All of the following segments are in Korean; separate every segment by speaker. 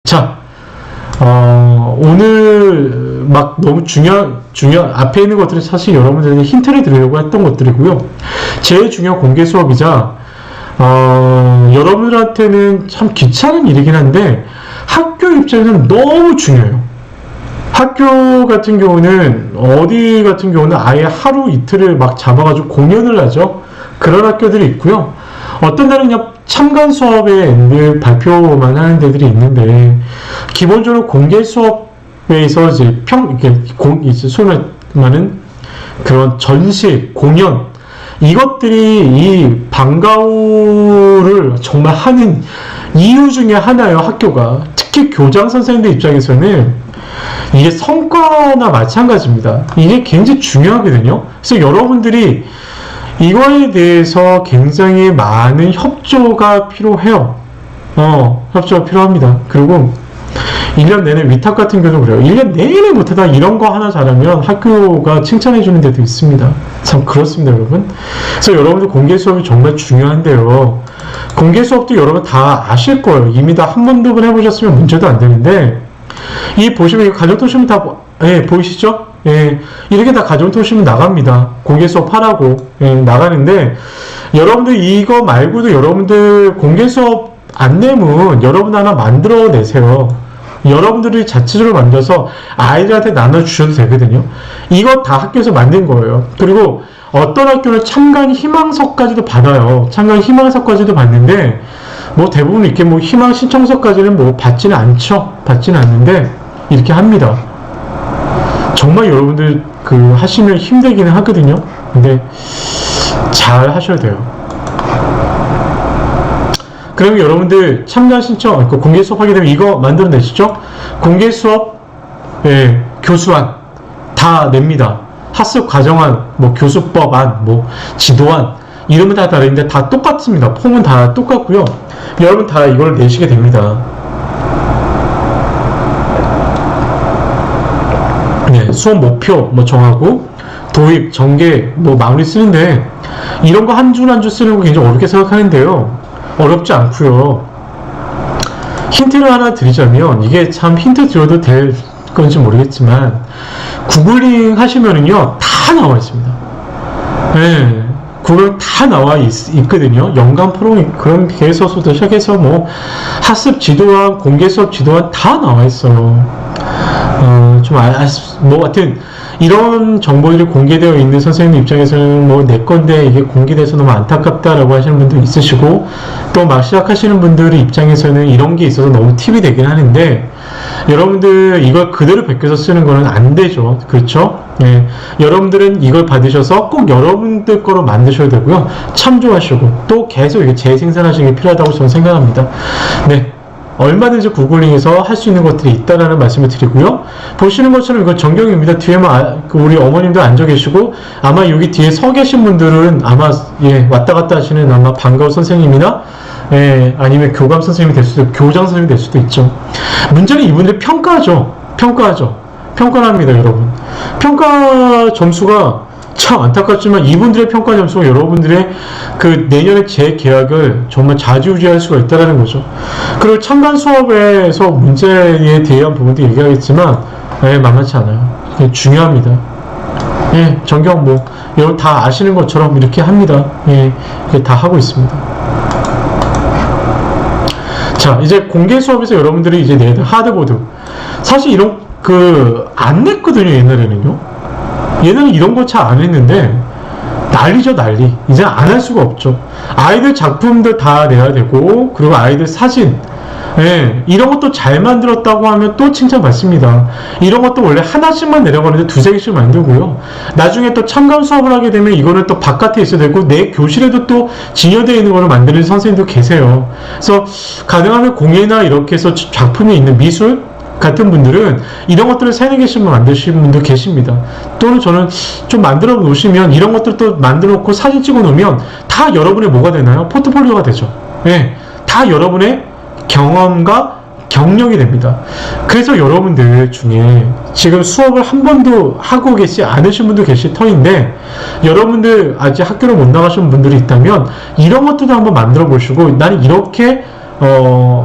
Speaker 1: 자, 오늘 막 너무 앞에 있는 것들이 사실 여러분들에게 힌트를 드리려고 했던 것들이고요. 제일 중요한 공개 수업이자, 여러분들한테는 참 귀찮은 일이긴 한데, 학교 입장에서는 너무 중요해요. 학교 같은 경우는, 어디 같은 경우는 아예 하루 이틀을 막 잡아가지고 공연을 하죠. 그런 학교들이 있고요. 어떤 데는 그냥 참관 수업에 늘 발표만 하는 데들이 있는데, 기본적으로 공개 수업에서 이제 소위 말하는 그런 전시, 공연, 이것들이 이 방과후를 정말 하는 이유 중에 하나예요, 학교가. 특히 교장 선생님들 입장에서는 이게 성과나 마찬가지입니다. 이게 굉장히 중요하거든요. 그래서 여러분들이 이거에 대해서 굉장히 많은 협조가 필요해요. 협조가 필요합니다. 그리고 1년 내내 위탁 같은 경우도 그래요. 1년 내내 못하다 이런 거 하나 잘하면 학교가 칭찬해주는 데도 있습니다. 참 그렇습니다, 여러분. 그래서 여러분들 공개 수업이 정말 중요한데요. 공개 수업도 여러분 다 아실 거예요. 이미 다 한 번도 해보셨으면 문제도 안 되는데, 이 보시면 가정통신문 다 보이시죠? 예, 이렇게 다 가정통신문 나갑니다. 공개 수업 하라고 나가는데, 여러분들 이거 말고도 여러분들 공개 수업 안내문 여러분 하나 만들어 내세요. 여러분들이 자체적으로 만들어서 아이들한테 나눠주셔도 되거든요. 이거 다 학교에서 만든 거예요. 그리고 어떤 학교는 참관 희망서까지도 받아요. 참관 희망서까지도 받는데, 뭐 대부분 이렇게 뭐 희망 신청서까지는 뭐 받지는 않죠. 받지는 않는데, 이렇게 합니다. 정말 여러분들 하시면 힘들기는 하거든요. 근데 잘 하셔야 돼요. 그럼 여러분들 참관 신청, 공개 수업 하게 되면 이거 만들어내시죠? 공개 수업, 교수안 다 냅니다. 학습 과정안, 뭐 교수법안, 뭐 지도안, 이름은 다 다른데 다 똑같습니다. 폼은 다 똑같고요. 여러분 다 이걸 내시게 됩니다. 수업 목표 뭐 정하고 도입, 전개, 뭐 마무리 쓰는데, 이런 거 한 줄 한 줄 쓰는 거 굉장히 어렵게 생각하는데요. 어렵지 않고요. 힌트를 하나 드리자면, 이게 참 힌트 드려도 될 건지 모르겠지만, 구글링 하시면은요 다 나와 있습니다. 구글 다 나와 있거든요. 연간 프로그램 그런 개서부터 시작해서 뭐 학습 지도안, 공개 수업 지도안 다 나와 있어요. 뭐 하여튼 이런 정보들이 공개되어 있는 선생님 입장에서는 뭐 내 건데 이게 공개돼서 너무 안타깝다라고 하시는 분도 있으시고, 또 막 시작하시는 분들 입장에서는 이런 게 있어서 너무 팁이 되긴 하는데, 여러분들 이걸 그대로 베껴서 쓰는 거는 안 되죠. 그렇죠? 여러분들은 이걸 받으셔서 꼭 여러분들 거로 만드셔야 되고요. 참조하시고 또 계속 이게 재생산하시는 게 필요하다고 저는 생각합니다. 얼마든지 구글링에서 할 수 있는 것들이 있다라는 말씀을 드리고요. 보시는 것처럼 이건 전경입니다. 뒤에 우리 어머님도 앉아 계시고, 아마 여기 뒤에 서 계신 분들은 아마 왔다 갔다 하시는 아마 방과후 선생님이나 아니면 교감 선생님이 될 수도, 교장 선생님이 될 수도 있죠. 문제는 이분들이 평가를 합니다, 여러분. 평가 점수가 참 안타깝지만 이분들의 평가 점수가 여러분들의 내년에 재계약을 정말 좌지우지할 수가 있다는 거죠. 그리고 참관 수업에서 문제에 대한 부분도 얘기하겠지만, 만만치 않아요. 중요합니다. 전경 여러분 다 아시는 것처럼 이렇게 합니다. 이렇게 다 하고 있습니다. 자, 이제 공개 수업에서 여러분들이 이제 내는 하드보드. 사실 이런 안 냈거든요, 옛날에는요. 얘는 이런 거 잘 안 했는데 난리죠, 난리. 이제 안 할 수가 없죠. 아이들 작품들 다 내야 되고, 그리고 아이들 사진, 이런 것도 잘 만들었다고 하면 또 칭찬받습니다. 이런 것도 원래 하나씩만 내려고 하는데 두세 개씩 만들고요. 나중에 또 참관 수업을 하게 되면 이거는 또 바깥에 있어야 되고, 내 교실에도 또 진열되어 있는 거를 만드는 선생님도 계세요. 그래서 가능하면 공예나 이렇게 해서 작품이 있는 미술 같은 분들은 이런 것들을 3-4개씩만 만드시는 분도 계십니다. 또는 저는 좀 만들어 놓으시면, 이런 것들 또 만들어 놓고 사진 찍어 놓으면 다 여러분의 뭐가 되나요? 포트폴리오가 되죠. 다 여러분의 경험과 경력이 됩니다. 그래서 여러분들 중에 지금 수업을 한 번도 하고 계시지 않으신 분도 계실 터인데, 여러분들 아직 학교를 못 나가신 분들이 있다면 이런 것들도 한번 만들어 보시고, 나는 이렇게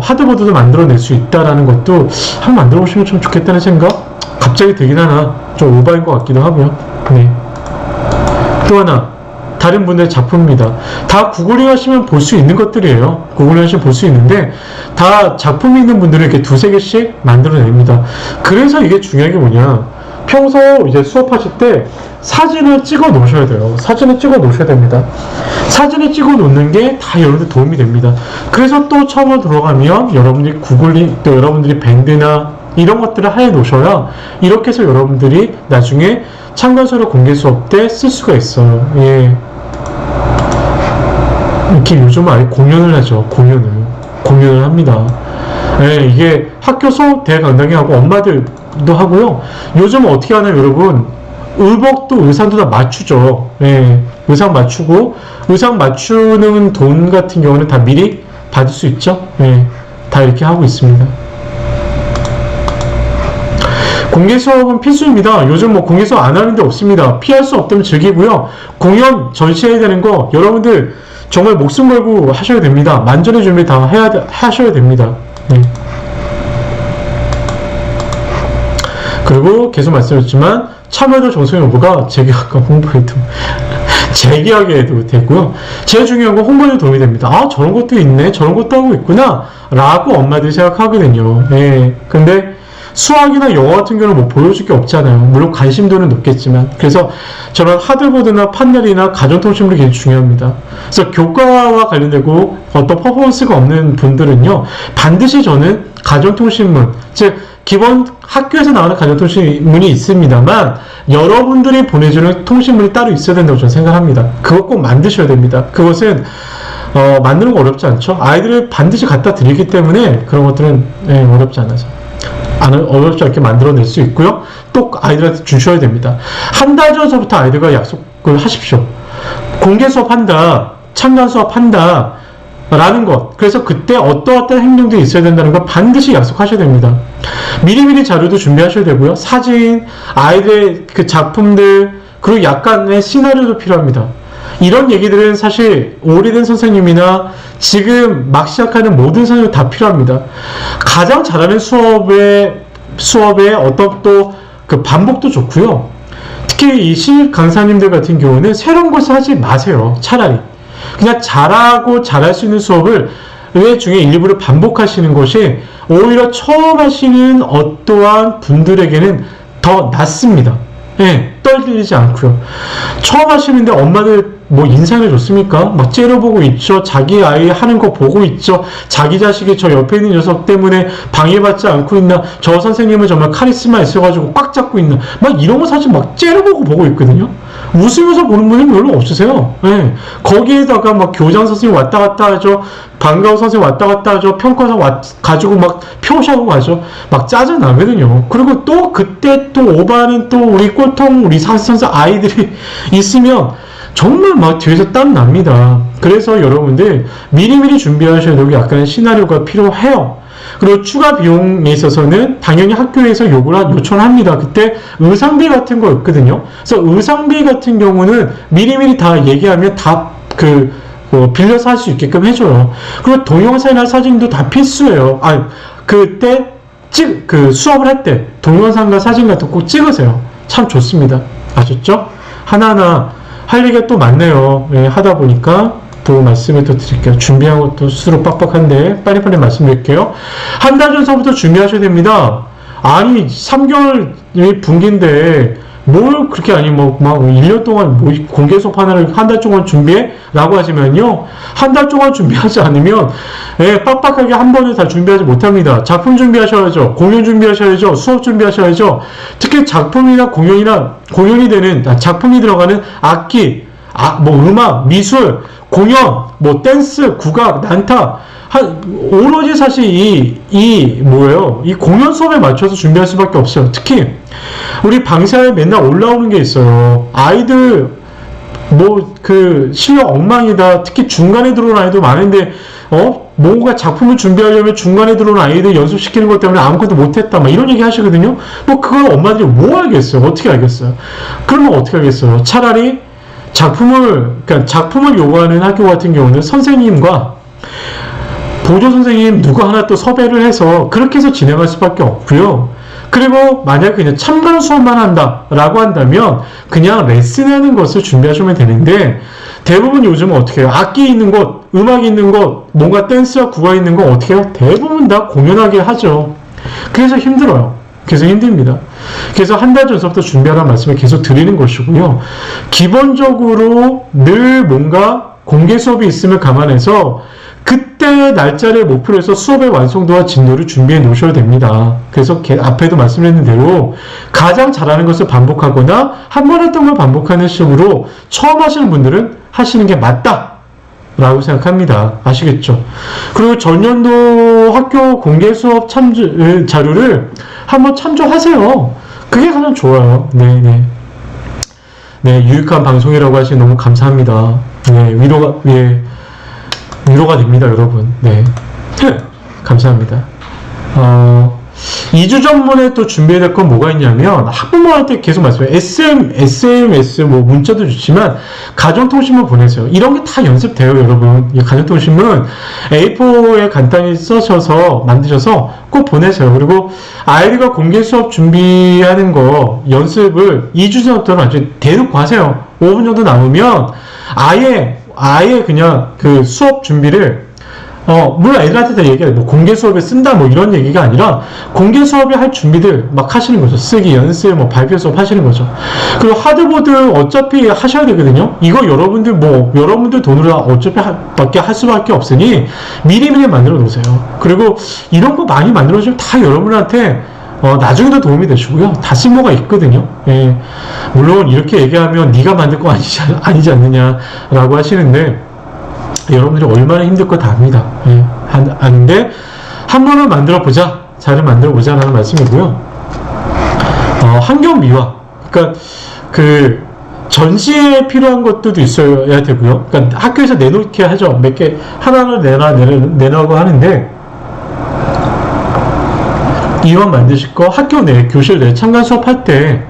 Speaker 1: 하드보드도 만들어낼 수 있다라는 것도 한번 만들어 보시면 좀 좋겠다는 생각 갑자기 들긴 하나 좀 오버인 것 같기도 하고요. 네. 또 하나 다른 분들의 작품입니다. 다 구글링 하시면 볼 수 있는 것들이에요. 구글링 하시면 볼 수 있는데 다 작품이 있는 분들은 이렇게 두세 개씩 만들어냅니다. 그래서 이게 중요한 게 뭐냐, 평소 이제 수업하실 때 사진을 찍어 놓으셔야 돼요. 사진을 찍어 놓으셔야 됩니다. 사진을 찍어 놓는 게 다 여러분들 도움이 됩니다. 그래서 또 처음으로 들어가면 여러분들이 구글링, 또 여러분들이 밴드나 이런 것들을 해 놓으셔야 이렇게 해서 여러분들이 나중에 참관서를 공개 수업 때 쓸 수가 있어요. 예. 이렇게 요즘은 아예 공연을 하죠. 공연을 합니다. 예, 이게 학교 수업 대학 강당에 하고 엄마들도 하고요. 요즘은 어떻게 하나요, 여러분? 의복도 의상도 다 맞추죠. 예, 의상 맞추고 의상 맞추는 돈 같은 경우는 다 미리 받을 수 있죠. 예, 다 이렇게 하고 있습니다. 공개 수업은 필수입니다. 요즘 뭐 공개 수업 안 하는 데 없습니다. 피할 수 없다면 즐기고요. 공연 전시해야 되는 거 여러분들 정말 목숨 걸고 하셔야 됩니다. 만전의 준비 다 하셔야 됩니다. 네. 그리고 계속 말씀드렸지만 참여도 정성의 여부가 재계약과 홍보에도 재계약에도 되고요. 제일 중요한 건 홍보에 도움이 됩니다. 아, 저런 것도 있네, 저런 것도 하고 있구나 라고 엄마들이 생각하거든요. 네. 근데 수학이나 영어 같은 경우는 뭐 보여줄 게 없잖아요. 물론 관심도는 높겠지만. 그래서 저런 하드보드나 판넬이나 가정통신물이 굉장히 중요합니다. 그래서 교과와 관련되고 어떤 퍼포먼스가 없는 분들은요, 반드시 저는 가정통신문, 즉 기본 학교에서 나오는 가정통신문이 있습니다만 여러분들이 보내주는 통신문이 따로 있어야 된다고 저는 생각합니다. 그것 꼭 만드셔야 됩니다. 그것은 만드는 거 어렵지 않죠. 아이들을 반드시 갖다 드리기 때문에 그런 것들은 어렵지 않아서 어렵지 않게 만들어낼 수 있고요. 또 아이들한테 주셔야 됩니다. 한 달 전서부터 아이들과 약속을 하십시오. 공개 수업한다, 참관 수업한다 라는 것, 그래서 그때 어떠어떤 행동들이 있어야 된다는 걸 반드시 약속하셔야 됩니다. 미리미리 자료도 준비하셔야 되고요. 사진, 아이들의 그 작품들, 그리고 약간의 시나리오도 필요합니다. 이런 얘기들은 사실 오래된 선생님이나 지금 막 시작하는 모든 선생님 다 필요합니다. 가장 잘하는 수업의 어떤 또 그 반복도 좋고요. 특히 이 신입 강사님들 같은 경우는 새로운 것을 하지 마세요. 차라리 그냥 잘하고 잘할 수 있는 수업을 왜 중에 일부를 반복하시는 것이 오히려 처음 하시는 어떠한 분들에게는 더 낫습니다. 예, 떨리지 않고요. 처음 하시는데 엄마들 뭐 인상이 좋습니까? 막 째려보고 있죠. 자기 아이 하는 거 보고 있죠. 자기 자식이 저 옆에 있는 녀석 때문에 방해받지 않고 있나? 저 선생님은 정말 카리스마 있어가지고 꽉 잡고 있나? 막 이런 거 사실 막 째려보고 보고 있거든요. 웃으면서 보는 분은 별로 없으세요. 예. 거기에다가 막 교장 선생님 왔다 갔다 하죠. 방과후 선생님 왔다 갔다 하죠. 평가서 가지고 막 표시하고 가죠. 막 짜증나거든요. 그리고 또 그때 또 오바는 또 우리 꼴통 우리 사선생 아이들이 있으면 정말 막 뒤에서 땀 납니다. 그래서 여러분들 미리미리 준비하셔야 되고 약간의 시나리오가 필요해요. 그리고 추가 비용에 있어서는 당연히 학교에서 요청을 합니다. 그때 의상비 같은 거 있거든요. 그래서 의상비 같은 경우는 미리미리 다 얘기하면 다 빌려서 할 수 있게끔 해줘요. 그리고 동영상이나 사진도 다 필수예요. 그때 수업을 할 때 동영상과 사진 같은 거 꼭 찍으세요. 참 좋습니다. 아셨죠? 하나하나 할 얘기가 또 많네요. 예, 하다 보니까 또 말씀을 또 드릴게요. 준비한 것도 스스로 빡빡한데 빨리빨리 말씀드릴게요. 한 달 전서부터 준비하셔야 됩니다. 아니 3개월이 분기인데 뭘 그렇게 막 1년 동안 공개 수업 하나를 한 달 동안 준비해? 라고 하시면요, 한 달 동안 준비하지 않으면 빡빡하게 한 번에 다 준비하지 못합니다. 작품 준비하셔야죠. 공연 준비하셔야죠. 수업 준비하셔야죠. 특히 작품이나 공연이 되는 작품이 들어가는 악기, 음악, 미술, 공연, 댄스, 국악, 난타, 오로지 사실 이 공연 수업에 맞춰서 준비할 수밖에 없어요. 특히 우리 방사에 맨날 올라오는 게 있어요. 아이들 실력 엉망이다. 특히 중간에 들어온 아이도 많은데 뭔가 작품을 준비하려면 중간에 들어온 아이들 연습시키는 것 때문에 아무것도 못했다 이런 얘기 하시거든요. 그걸 엄마들이 뭐 알겠어요? 어떻게 알겠어요? 그러면 어떻게 알겠어요? 차라리 작품을 요구하는 학교 같은 경우는 선생님과 보조 선생님 누구 하나 또 섭외를 해서 그렇게 해서 진행할 수밖에 없고요. 그리고 만약 그냥 참관 수업만 한다라고 한다면 그냥 레슨하는 것을 준비하시면 되는데, 대부분 요즘은 어떻게 해요? 악기 있는 곳, 음악이 있는 곳, 뭔가 댄스와 국악이 있는 거 어떻게 해요? 대부분 다 공연하게 하죠. 그래서 힘들어요. 그래서 힘듭니다. 그래서 한 달 전서부터 준비하라는 말씀을 계속 드리는 것이고요. 기본적으로 늘 뭔가 공개 수업이 있음을 감안해서 그때 날짜를 목표로 해서 수업의 완성도와 진도를 준비해 놓으셔야 됩니다. 그래서 앞에도 말씀드린 대로 가장 잘하는 것을 반복하거나 한 번 했던 걸 반복하는 식으로 처음 하시는 분들은 하시는 게 맞다 라고 생각합니다. 아시겠죠? 그리고 전년도 학교 공개 수업 자료를 한번 참조하세요. 그게 가장 좋아요. 네네. 네, 유익한 방송이라고 하시니 너무 감사합니다. 네, 위로가 됩니다, 여러분. 네. 감사합니다. 2주 전문에 또 준비해야 될 건 뭐가 있냐면, 학부모한테 계속 말씀해요. SMS, 뭐, 문자도 좋지만, 가정통신문 보내세요. 이런 게 다 연습돼요, 여러분. 이 가정통신문 A4에 간단히 써셔서, 만드셔서 꼭 보내세요. 그리고 아이들과 공개 수업 준비하는 거, 연습을 2주 전부터는 아주 대놓고 하세요. 5분 정도 남으면, 아예 그냥 그 수업 준비를 물론 애들한테 다 얘기해요. 뭐 공개 수업에 쓴다 뭐 이런 얘기가 아니라 공개 수업에 할 준비들 막 하시는 거죠. 쓰기, 연습, 뭐 발표 수업 하시는 거죠. 그리고 하드보드 어차피 하셔야 되거든요. 이거 여러분들 돈으로 어차피 밖에 할 수밖에 없으니 미리미리 만들어 놓으세요. 그리고 이런 거 많이 만들어 주면 다 여러분한테 나중에도 도움이 되시고요. 다 쓸모가 있거든요. 예. 물론 이렇게 얘기하면 네가 만들 거 아니지 않느냐라고 하시는데, 여러분들이 얼마나 힘들 거 다 압니다. 예. 아는데 한 번은 만들어보자, 잘 만들어보자 라는 말씀이고요. 환경 미화, 그러니까 그 전시에 필요한 것들도 있어야 되고요. 그러니까 학교에서 내놓게 하죠. 몇 개 하나를 내라고 하는데, 이왕 만드실 거 학교 내, 교실 내 참관 수업할 때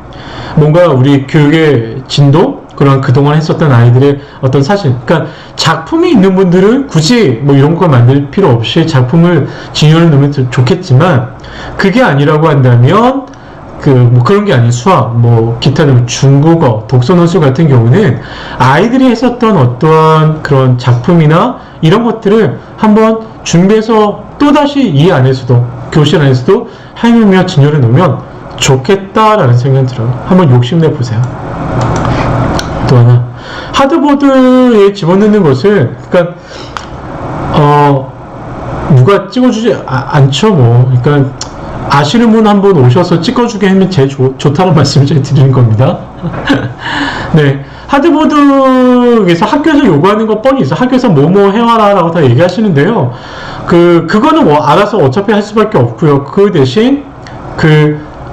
Speaker 1: 뭔가 우리 교육의 진도, 그런 그동안 했었던 아이들의 어떤 사실, 그러니까 작품이 있는 분들은 굳이 뭐 이런 걸 만들 필요 없이 작품을 진열해 놓으면 좋겠지만, 그게 아니라고 한다면 뭐 그런 게 아닌 수학, 뭐 기타 등 중국어, 독서논술 같은 경우는 아이들이 했었던 어떠한 그런 작품이나 이런 것들을 한번 준비해서 또다시 이 안에서도, 교실 안에서도 해놓으며 진열해 놓으면 좋겠다라는 생각이 들어요. 한번 욕심내 보세요. 또 하나, 하드보드에 집어넣는 것을, 그러니까 누가 찍어주지 않죠, 뭐. 그러니까 아시는 분 한 분 오셔서 찍어주게 하면 제일 좋다는 말씀을 제가 드리는 겁니다. 네, 하드보드에서 학교에서 요구하는 거 뻔히 있어. 학교에서 뭐뭐 해와라 라고 다 얘기하시는데요. 그거는 뭐 알아서 어차피 할 수밖에 없고요. 그 대신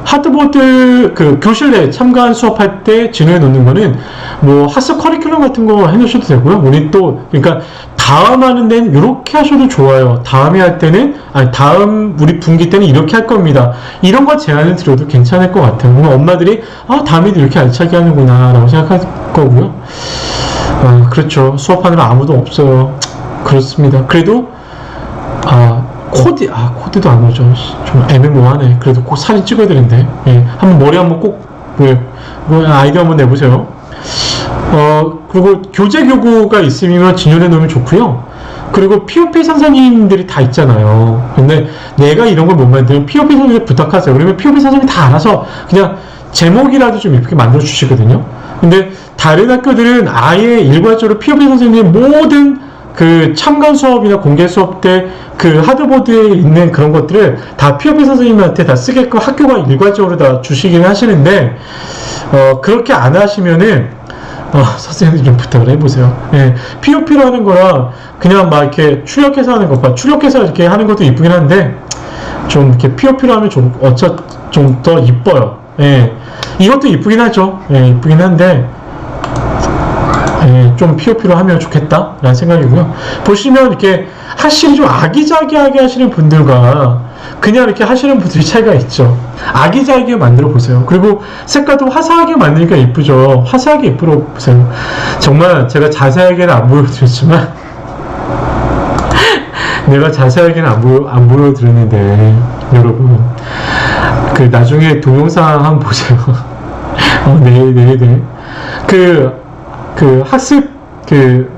Speaker 1: 하드보드 교실 내 참관 수업할 때 진행해 놓는 거는 뭐 학습 커리큘럼 같은 거 해 놓으셔도 되고요. 우리 또 그러니까 다음 하는 데는 이렇게 하셔도 좋아요. 다음에 할 때는 다음 우리 분기 때는 이렇게 할 겁니다. 이런 거 제안을 드려도 괜찮을 것 같아요. 그러면 엄마들이 다음에도 이렇게 알차게 하는구나 라고 생각할 거고요. 그렇죠. 수업하느라 아무도 없어요. 그렇습니다. 그래도 코드도 안 오죠. 좀 애매모호하네. 그래도 꼭 사진 찍어야 되는데. 예. 한번 머리 한번 꼭, 아이디어 한번 내보세요. 그리고 교재 교구가 있으면 진열해 놓으면 좋고요. 그리고 POP 선생님들이 다 있잖아요. 근데 내가 이런 걸 못 만들면 POP 선생님들 부탁하세요. 그러면 POP 선생님이 다 알아서 그냥 제목이라도 좀 이렇게 만들어 주시거든요. 근데 다른 학교들은 아예 일괄적으로 POP 선생님의 모든 참관 수업이나 공개 수업 때 하드보드에 있는 그런 것들을 다 POP 선생님한테 다 쓰게끔 학교가 일괄적으로 다 주시긴 하시는데, 그렇게 안 하시면은, 선생님들 좀 부탁을 해보세요. 예, POP로 하는 거랑 그냥 막 이렇게 출력해서 하는 것, 출력해서 이렇게 하는 것도 이쁘긴 한데, 좀 이렇게 POP로 하면 좀 더 이뻐요. 예, 이것도 이쁘긴 하죠. 예, 이쁘긴 한데, 좀 POP로 하면 좋겠다 라는 생각이고요. 보시면 이렇게 하시는 좀 아기자기하게 하시는 분들과 그냥 이렇게 하시는 분들이 차이가 있죠. 아기자기하게 만들어 보세요. 그리고 색깔도 화사하게 만드니까 이쁘죠. 화사하게 예쁘러 보세요. 정말 제가 자세하게는 안 보여드렸지만 내가 자세하게는 안 보여드렸는데, 여러분. 그, 나중에 동영상 한번 보세요. 네. 학습,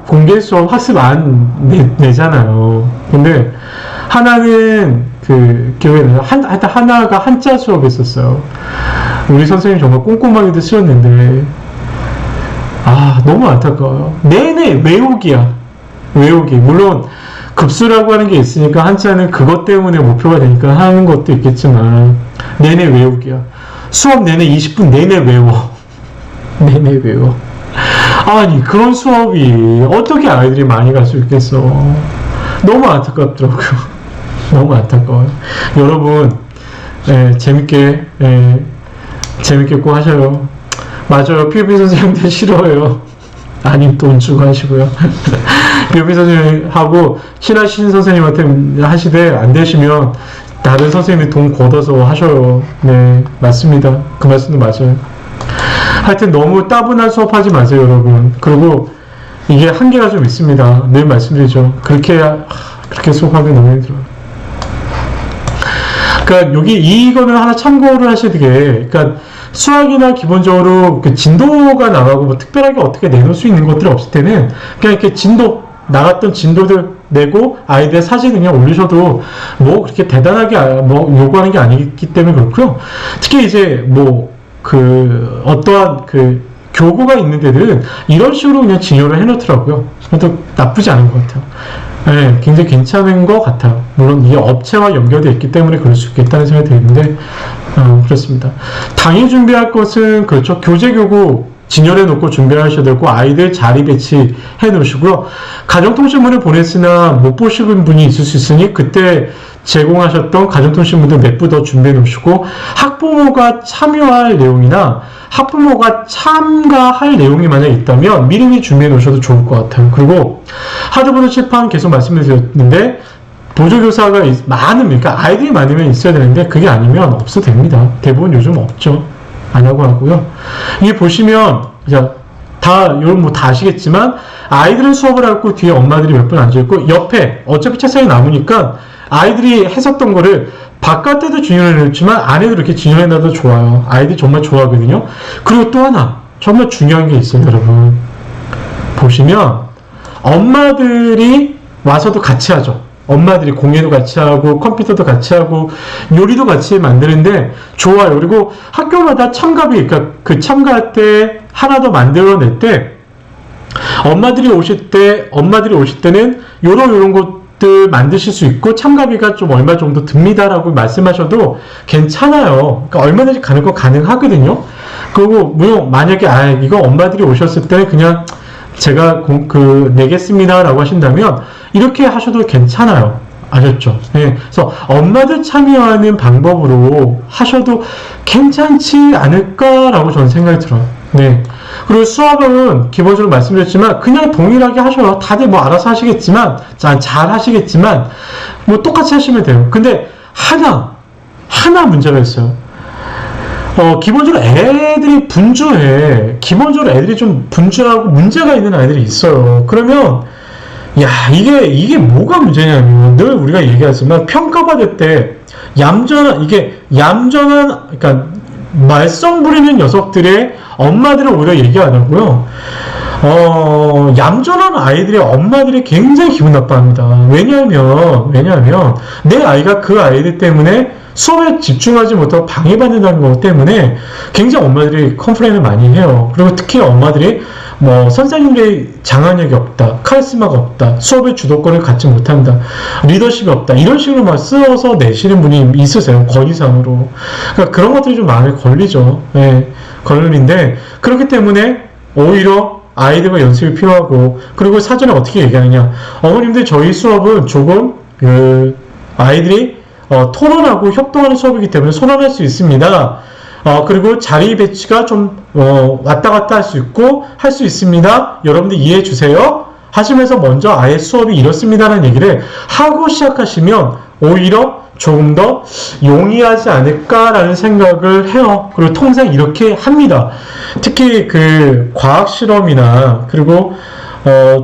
Speaker 1: 공개 수업 학습 안 내잖아요. 근데, 하나는, 기억에 하나가 한자 수업이었어요. 우리 선생님 정말 꼼꼼하게도 쓰였는데, 너무 안타까워요. 내내 외우기야. 외우기. 물론, 급수라고 하는 게 있으니까 한자는 그것 때문에 목표가 되니까 하는 것도 있겠지만, 내내 외우기야. 수업 내내 20분 내내 외워. 내내 외워. 아니, 그런 수업이 어떻게 아이들이 많이 갈 수 있겠어. 너무 안타깝더라고요. 너무 안타까워요. 여러분, 재밌게 꼭 하셔요. 맞아요. POP 선생님들 싫어해요. 아님 돈 주고 하시고요. POP 선생님하고 친하신 선생님한테 하시되 안 되시면 다른 선생님이 돈 걷어서 하셔요. 네, 맞습니다. 그 말씀도 맞아요. 하여튼 너무 따분한 수업하지 마세요, 여러분. 그리고 이게 한계가 좀 있습니다. 늘 말씀드리죠. 그렇게 수업하기 너무 힘들어요. 그러니까 이거는 하나 참고를 하시게. 그러니까 수학이나 기본적으로 그 진도가 나가고 뭐 특별하게 어떻게 내놓을 수 있는 것들이 없을 때는 그냥 이렇게 나갔던 진도들 내고 아이들 사진 그냥 올리셔도 뭐 그렇게 대단하게 뭐 요구하는 게 아니기 때문에 그렇고요. 특히 이제 어떠한 교구가 있는 데들은 이런 식으로 그냥 진열을 해놓더라고요. 그것도 나쁘지 않은 것 같아요. 네, 굉장히 괜찮은 것 같아요. 물론 이게 업체와 연결되어 있기 때문에 그럴 수 있겠다는 생각이 드는데, 그렇습니다. 당일 준비할 것은, 그렇죠. 교재교구 진열해 놓고 준비하셔야 되고, 아이들 자리 배치해 놓으시고요. 가정통신문을 보냈으나 못 보시는 분이 있을 수 있으니, 그때 제공하셨던 가정통신문들 몇 부 더 준비해 놓으시고, 학부모가 참여할 내용이나 학부모가 참가할 내용이 만약 있다면 미리미리 준비해 놓으셔도 좋을 것 같아요. 그리고 하드보드 칠판 계속 말씀드렸는데 보조교사가 그러니까 아이들이 많으면 있어야 되는데 그게 아니면 없어도 됩니다. 대부분 요즘 없죠. 안 하고 하고요. 이게 보시면 여러분 다 아시겠지만 아이들은 수업을 하고 뒤에 엄마들이 몇 분 앉아있고 옆에 어차피 책상에 남으니까 아이들이 했었던 거를 바깥에도 진열해 놓지만 안에도 이렇게 진열해 놔도 좋아요. 아이들이 정말 좋아하거든요. 그리고 또 하나 정말 중요한 게 있어요, 여러분. 보시면 엄마들이 와서도 같이 하죠. 엄마들이 공예도 같이 하고 컴퓨터도 같이 하고 요리도 같이 만드는데 좋아요. 그리고 학교마다 참가비, 그러니까 그 참가할 때 하나 더 만들어낼 때 엄마들이 오실 때는 요런 것들 만드실 수 있고 참가비가 좀 얼마 정도 듭니다라고 말씀하셔도 괜찮아요. 그러니까 얼마든지 가능하거든요. 그리고 물론 만약에 이거 엄마들이 오셨을 때 그냥 제가 내겠습니다 라고 하신다면 이렇게 하셔도 괜찮아요. 아셨죠? 네. 그래서 엄마들 참여하는 방법으로 하셔도 괜찮지 않을까라고 저는 생각이 들어요. 네. 그리고 수업은 기본적으로 말씀드렸지만 그냥 동일하게 하셔요. 다들 뭐 알아서 하시겠지만 잘 하시겠지만 뭐 똑같이 하시면 돼요. 근데 하나 문제가 있어요. 기본적으로 애들이 분주해. 기본적으로 애들이 좀 분주하고 문제가 있는 아이들이 있어요. 그러면 이게 뭐가 문제냐면 늘 우리가 얘기하지만 평가받을 때 그러니까 말썽 부리는 녀석들의 엄마들은 오히려 얘기 안 하고요. 얌전한 아이들의 엄마들이 굉장히 기분 나빠합니다. 왜냐하면 내 아이가 그 아이들 때문에 수업에 집중하지 못하고 방해받는다는 것 때문에 굉장히 엄마들이 컴플레인을 많이 해요. 그리고 특히 엄마들이 선생님의 장악력이 없다, 카리스마가 없다, 수업의 주도권을 갖지 못한다, 리더십이 없다, 이런 식으로 막 쓰어서 내시는 분이 있으세요. 권위상으로. 그러니까 그런 것들이 좀 마음에 걸리죠. 네, 걸리는데 그렇기 때문에 오히려 아이들과 연습이 필요하고, 그리고 사전에 어떻게 얘기하느냐, 어머님들 저희 수업은 조금 아이들이 토론하고 협동하는 수업이기 때문에 토론할 수 있습니다. 그리고 자리 배치가 좀 왔다 갔다 할 수 있고 할 수 있습니다. 여러분들 이해해 주세요. 하시면서 먼저 아예 수업이 이렇습니다라는 얘기를 하고 시작하시면 오히려 조금 더 용이하지 않을까라는 생각을 해요. 그리고 통상 이렇게 합니다. 특히 그 과학 실험이나 그리고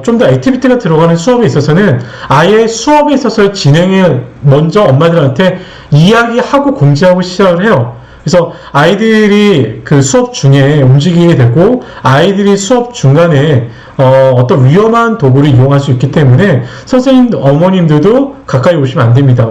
Speaker 1: 좀 더 액티비티가 들어가는 수업에 있어서는 아예 수업에 있어서 진행을 먼저 엄마들한테 이야기하고 공지하고 시작을 해요. 그래서 아이들이 그 수업 중에 움직이게 되고 아이들이 수업 중간에 어떤 위험한 도구를 이용할 수 있기 때문에 선생님, 어머님들도 가까이 오시면 안 됩니다.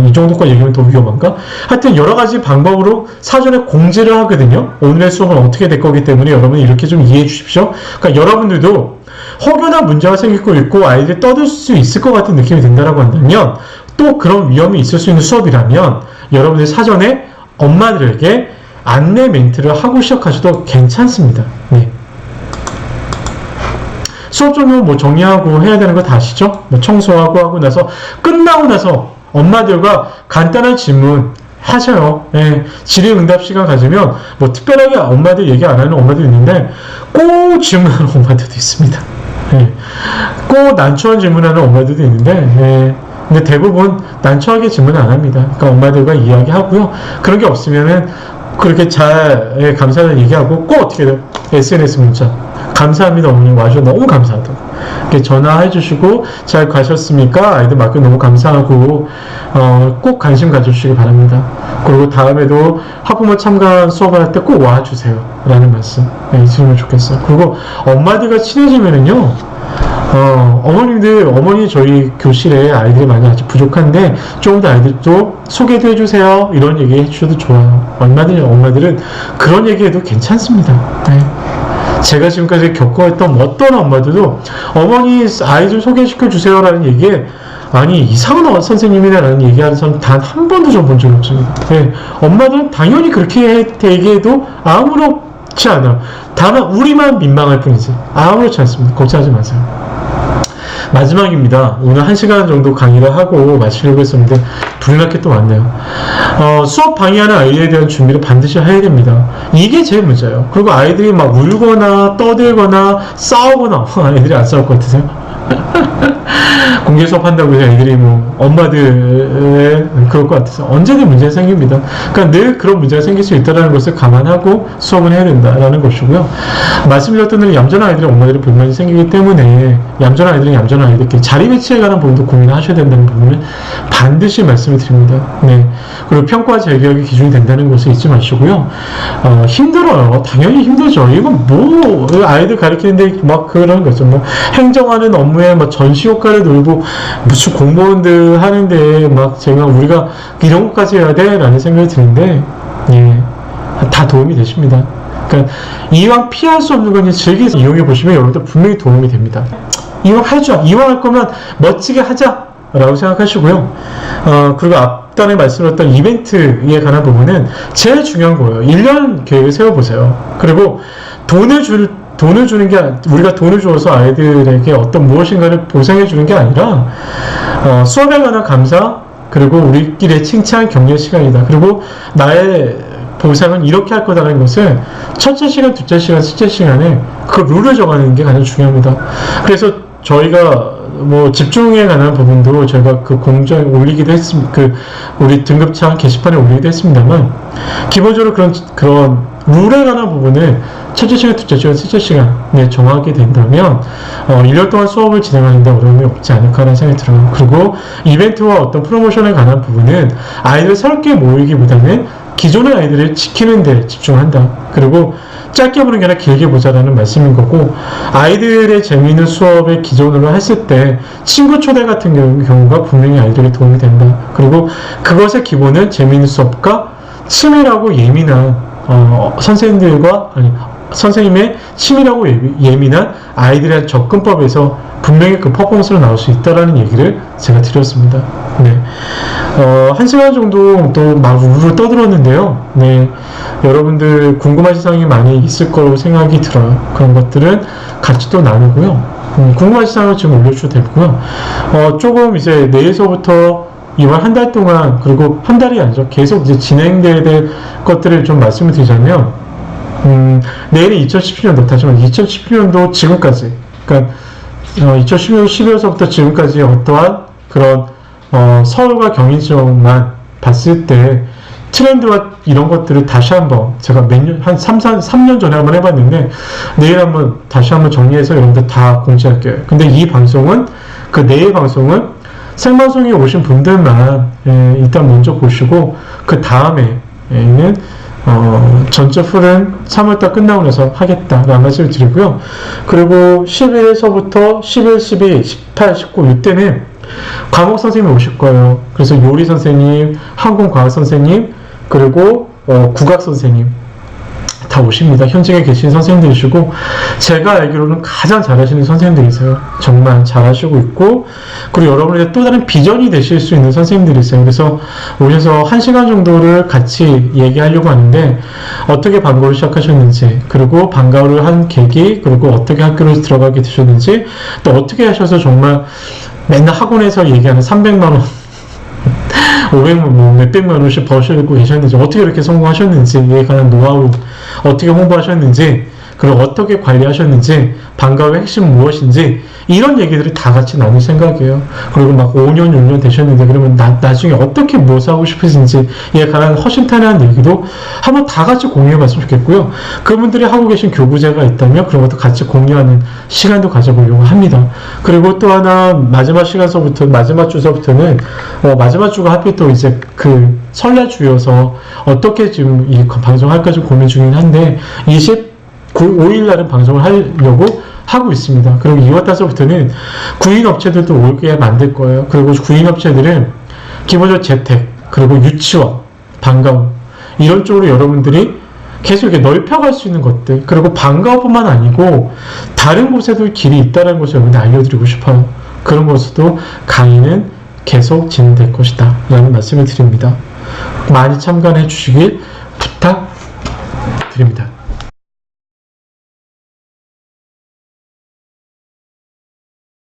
Speaker 1: 이 정도까지 얘기하면 더 위험한가? 하여튼 여러 가지 방법으로 사전에 공지를 하거든요. 오늘의 수업은 어떻게 될 거기 때문에 여러분 이렇게 좀 이해해 주십시오. 그러니까 여러분들도 혹여나 문제가 생기고 있고 아이들이 떠들 수 있을 것 같은 느낌이 든다라고 한다면 또 그런 위험이 있을 수 있는 수업이라면 여러분들 사전에 엄마들에게 안내 멘트를 하고 시작하셔도 괜찮습니다. 네. 수업 종료 정리하고 해야 되는 거 다 아시죠? 청소하고 하고 나서 끝나고 나서 엄마들과 간단한 질문 하셔요. 네. 질의응답 시간 가지면 특별하게 엄마들 얘기 안 하는 엄마들이 있는데 꼭 질문하는 엄마들도 있습니다. 네. 꼭 난처한 질문하는 엄마들도 있는데 네. 근데 대부분 난처하게 질문 안 합니다. 그러니까 엄마들과 이야기하고요. 그런 게 없으면은 그렇게 잘 감사하다는 얘기하고 꼭 어떻게 돼요? SNS 문자. 감사합니다. 어머님 와주셔서 너무 감사하다고. 이렇게 전화해 주시고 잘 가셨습니까? 아이들 맡겨 너무 감사하고 꼭 관심 가져주시기 바랍니다. 그리고 다음에도 학부모 참가 수업을 할 때 꼭 와주세요. 라는 말씀 해주시면 좋겠어요. 그리고 엄마들과 친해지면은요. 어머니 저희 교실에 아이들이 많이 아직 부족한데 조금 더 아이들도 소개도 해주세요. 이런 얘기 해주셔도 좋아요. 엄마들은 그런 얘기해도 괜찮습니다. 네. 제가 지금까지 겪어왔던 어떤 엄마들도 어머니 아이들 소개시켜 주세요 라는 얘기에 아니 이상한 선생님이네 라는 얘기하는 사람 단 한 번도 전 본 적이 없습니다. 네. 엄마들은 당연히 그렇게 얘기해도 아무렇지 않아요. 다만 우리만 민망할 뿐이지 아무렇지 않습니다. 걱정하지 마세요. 마지막입니다. 오늘 1시간 정도 강의를 하고 마치려고 했었는데 불이 났게 또 왔네요. 수업 방해하는 아이에 대한 준비를 반드시 해야 됩니다. 이게 제일 문제예요. 그리고 아이들이 막 울거나 떠들거나 싸우거나 애들이 안 싸울 것 같으세요? 공개 수업 한다고 해서 애들이 엄마들 그럴 것 같아서 언제든 문제가 생깁니다. 그러니까 늘 그런 문제가 생길 수 있다는 것을 감안하고 수업을 해야 된다라는 것이고요. 말씀드렸던 대로 얌전한 아이들의 엄마들이 불만이 생기기 때문에 얌전한 아이들은 얌전한 아이들끼리 자리 배치에 관한 부분도 고민을 하셔야 된다는 부분을 반드시 말씀을 드립니다. 네. 그리고 평가 재교육이 기준이 된다는 것을 잊지 마시고요. 힘들어요. 당연히 힘들죠. 이건 아이들 가르치는데 막 그런 거죠. 행정하는 업무에 전시 효과를 놀고 무슨 공무원들 하는데 우리가 이런 것까지 해야 돼? 라는 생각이 드는데 다 도움이 되십니다. 그러니까 이왕 피할 수 없는 건 즐겨서 이용해 보시면 여러분들 분명히 도움이 됩니다. 이왕 할 거면 멋지게 하자 라고 생각하시고요. 그리고 앞단에 말씀드렸던 이벤트에 관한 부분은 제일 중요한 거예요. 1년 계획을 세워보세요. 그리고 돈을 주는 게 우리가 돈을 줘서 아이들에게 어떤 무엇인가를 보상해 주는 게 아니라 수업에 관한 감사 그리고 우리끼리 칭찬 격려 시간이다. 그리고 나의 보상은 이렇게 할 거다라는 것을 첫째 시간, 둘째 시간, 셋째 시간에 그 룰을 정하는 게 가장 중요합니다. 그래서 저희가 집중에 관한 부분도 저희가 그 공지에 올리기도 했습니다. 우리 등급창 게시판에 올리기도 했습니다만 기본적으로 그런 룰에 관한 부분을 첫째 시간, 둘째 시간, 셋째 시간에 정하게 된다면 1년 동안 수업을 진행하는데 어려움이 없지 않을까라는 생각이 들어요. 그리고 이벤트와 어떤 프로모션에 관한 부분은 아이들 새롭게 모이기보다는 기존의 아이들을 지키는 데 집중한다. 그리고 짧게 보는 게 아니라 길게 보자라는 말씀인 거고 아이들의 재미있는 수업을 기존으로 했을 때 친구 초대 같은 경우가 분명히 아이들에게 도움이 된다. 그리고 그것의 기본은 재미있는 수업과 치밀하고 예민한 선생님의 치밀하고 예민한 아이들의 접근법에서 분명히 그 퍼포먼스로 나올 수 있다라는 얘기를 제가 드렸습니다. 네. 1시간 정도 또 우르르 떠들었는데요. 네. 여러분들 궁금하신 사항이 많이 있을 거라고 생각이 들어요. 그런 것들은 같이 또 나누고요. 궁금하신 사항을 지금 올려주셔도 되고요. 조금 이제 내일서부터 이번 한 달 동안, 그리고 한 달이 아니죠. 계속 이제 진행돼야 될 것들을 좀 말씀을 드리자면, 내일이 2017년도, 하지만 2017년도 지금까지, 그러니까 2011년 12월서부터 지금까지 어떠한 그런 서울과 경인 지역만 봤을 때 트렌드와 이런 것들을 다시 한번 제가 한 3년 전에 한번 해봤는데 내일 한번 다시 한번 정리해서 여러분들 다 공지할게요. 근데 이 방송은 내일 방송은 생방송에 오신 분들만 일단 먼저 보시고 그 다음에는 전체 풀은 3월달 끝나고 나서 하겠다라는 말씀을 드리고요. 그리고 10일서부터 11, 12, 18, 19 이때는 과목 선생님이 오실 거예요. 그래서 요리 선생님, 항공과학 선생님, 그리고 국악 선생님 다 오십니다. 현직에 계신 선생님들이시고 제가 알기로는 가장 잘하시는 선생님들이세요. 정말 잘하시고 있고 그리고 여러분의 또 다른 비전이 되실 수 있는 선생님들이세요. 그래서 오셔서 1시간 정도를 같이 얘기하려고 하는데 어떻게 방과후를 시작하셨는지 그리고 방과후를 한 계기 그리고 어떻게 학교를 들어가게 되셨는지 또 어떻게 하셔서 정말 맨날 학원에서 얘기하는 300만원 500만 뭐 몇백만 원씩 버시고 계셨는지 어떻게 이렇게 성공하셨는지에 관한 노하우 어떻게 홍보하셨는지 그리고 어떻게 관리하셨는지 방과후의 핵심 무엇인지 이런 얘기들을 다 같이 나눌 생각이에요. 그리고 막 5년 6년 되셨는데 그러면 나중에 어떻게 무엇을 하고 싶으신지에 관한 허심탄회한 얘기도 한번 다 같이 공유해 봤으면 좋겠고요. 그분들이 하고 계신 교구제가 있다면 그런 것도 같이 공유하는 시간도 가져보려고 합니다. 그리고 또 하나 마지막 시간서부터 마지막 주서부터는 마지막 주가 하필 또 이제 그 설날 주여서 어떻게 지금 이 방송할까 좀 고민 중이긴 한데 5일 날은 방송을 하려고 하고 있습니다. 그리고 2월 달서부터는 구인업체들도 오게 만들 거예요. 그리고 구인업체들은 기본적으로 재택, 그리고 유치원, 방과후 이런 쪽으로 여러분들이 계속 이렇게 넓혀갈 수 있는 것들 그리고 방과후뿐만 아니고 다른 곳에도 길이 있다는 것을 여러분들 알려드리고 싶어요. 그런 것으로도 강의는 계속 진행될 것이다 라는 말씀을 드립니다. 많이 참관해 주시길 부탁드립니다.